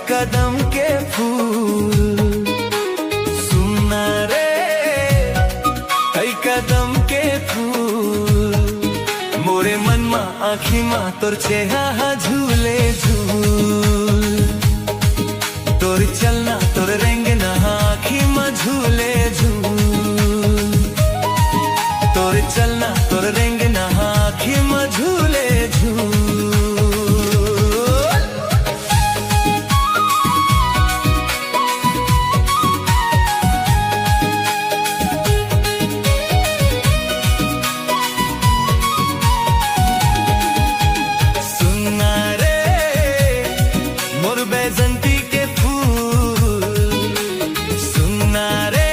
कदम के फूल सुनना रे, कई कदम के फूल मोरे मन मा आँखी मा तोर चेहरा झूले झूल, तोर चलना तोर रेंगना आँखी मा झूले झूल, तोर चलना तोर रेंगना आँखी मा झूले झूल। बैजंती के फूल सुनना रे,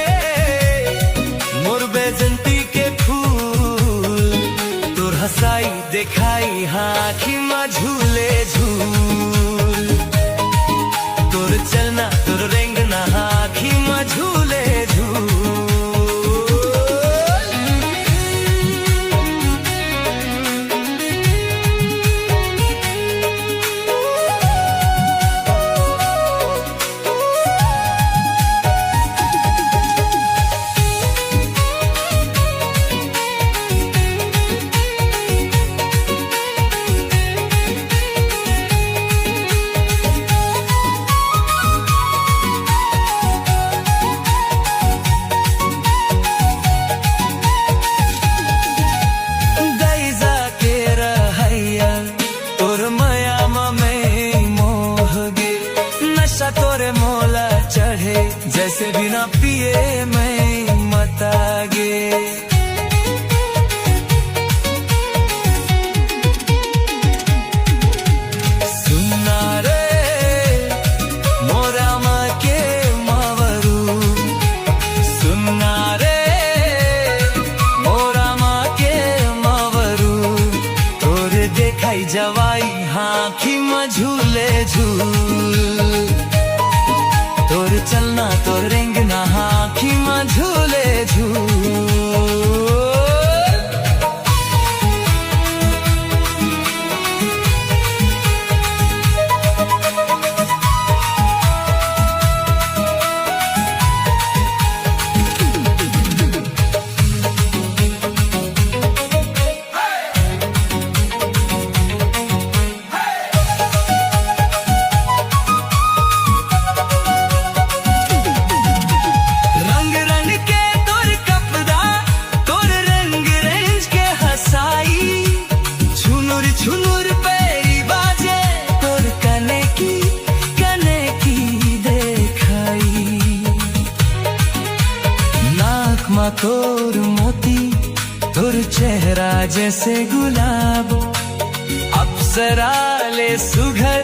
मोर बैजंती के फूल तोर हंसाई देखाई आँखी मा झूले झूल, तोर चलना तोर रेंगना आँखी मा झूले झूल। तोरे मोला चढ़े जैसे बिना पिए मैं मतागे, सुनना रे मोरा माँ के मावरू, सुनना रे मोरा माँ के मावरू तोरे देखाई जवाई आँखी मा झूले झूल, तोर चलना तोर रेंगना आँखी मा झूले झूल। झुनुर पेरी बाजे तोर कने की देखाई, नाक मा तोर मोती तोर चेहरा जैसे गुलाब, अप्सरा ले सुघर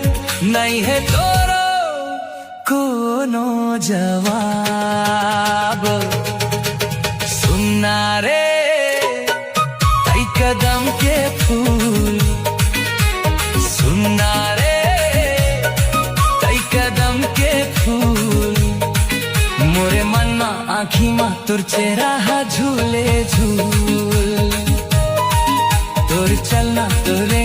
नहीं है तोरो कोनो जवाब, सुनना रे कई कदम के फूल सुनना रे, कई कदम के फूल मोरे मन मा आँखी मा तोर चेहरा झूले झूल, तोर चलना तोरे